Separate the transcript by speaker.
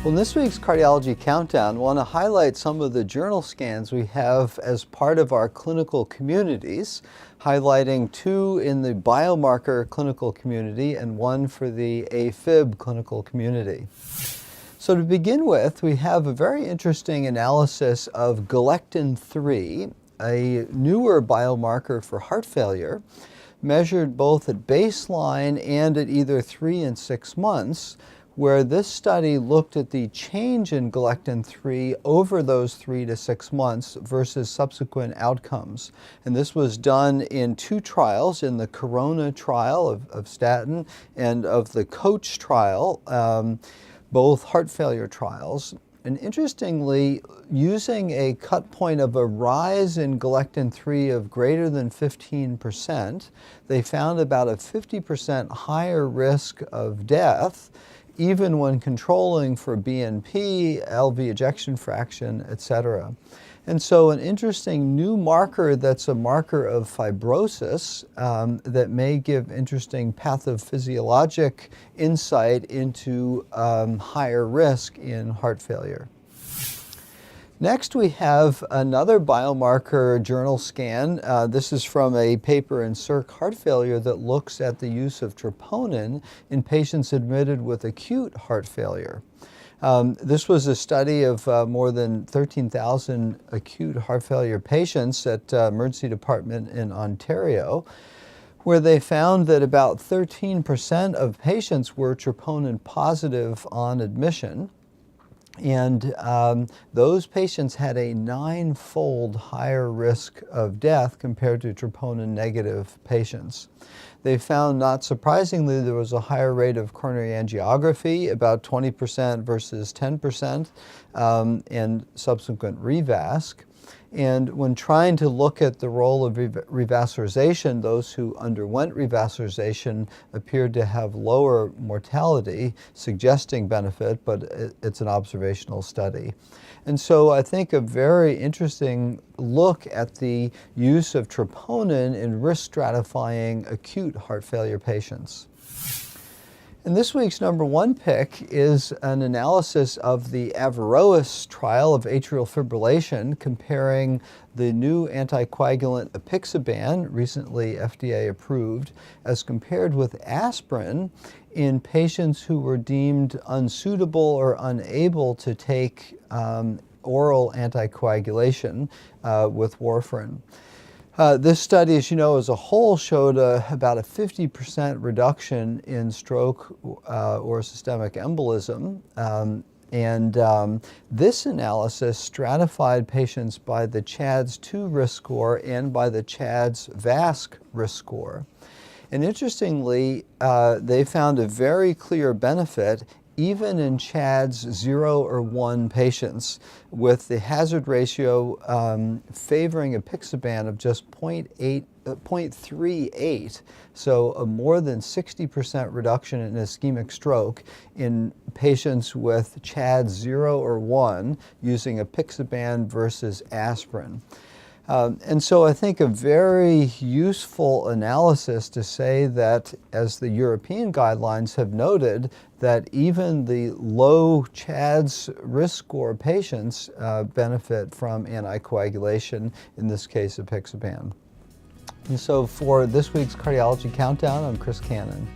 Speaker 1: Well, in this week's Cardiology Countdown, I want to highlight some of the journal scans we have as part of our clinical communities, highlighting 2 in the biomarker clinical community and 1 for the AFib clinical community. So to begin with, we have a very interesting analysis of galectin-3, a newer biomarker for heart failure, measured both at baseline and at either 3 and 6 months, where this study looked at the change in galectin-3 over those 3 to 6 months versus subsequent outcomes. And this was done in 2 trials, in the Corona trial of statin and of the Coach trial, both heart failure trials. And interestingly, using a cut point of a rise in galectin-3 of greater than 15%, they found about a 50% higher risk of death, even when controlling for BNP, LV ejection fraction, etc. And so an interesting new marker that's a marker of fibrosis that may give interesting pathophysiologic insight into higher risk in heart failure. Next, we have another biomarker journal scan. This is from a paper in Circ Heart Failure that looks at the use of troponin in patients admitted with acute heart failure. This was a study of more than 13,000 acute heart failure patients at emergency department in Ontario, where they found that about 13% of patients were troponin positive on admission. And those patients had a 9-fold higher risk of death compared to troponin-negative patients. They found, not surprisingly, there was a higher rate of coronary angiography, about 20% versus 10%, and subsequent revasc. And when trying to look at the role of revascularization, those who underwent revascularization appeared to have lower mortality, suggesting benefit, but it's an observational study. And so I think a very interesting look at the use of troponin in risk stratifying acute heart failure patients. And this week's number 1 pick is an analysis of the Averroes trial of atrial fibrillation, comparing the new anticoagulant apixaban, recently FDA approved, as compared with aspirin in patients who were deemed unsuitable or unable to take oral anticoagulation with warfarin. This study, as you know, as a whole showed about a 50% reduction in stroke or systemic embolism. This analysis stratified patients by the CHADS2 risk score and by the CHADS-VASc risk score. And interestingly, they found a very clear benefit even in CHADS 0 or 1 patients, with the hazard ratio favoring apixaban of just 0.38, so a more than 60% reduction in ischemic stroke in patients with CHADS 0 or 1 using apixaban versus aspirin. And so I think a very useful analysis to say that, as the European guidelines have noted, that even the low CHADS risk score patients benefit from anticoagulation, in this case apixaban. And so for this week's Cardiology Countdown, I'm Chris Cannon.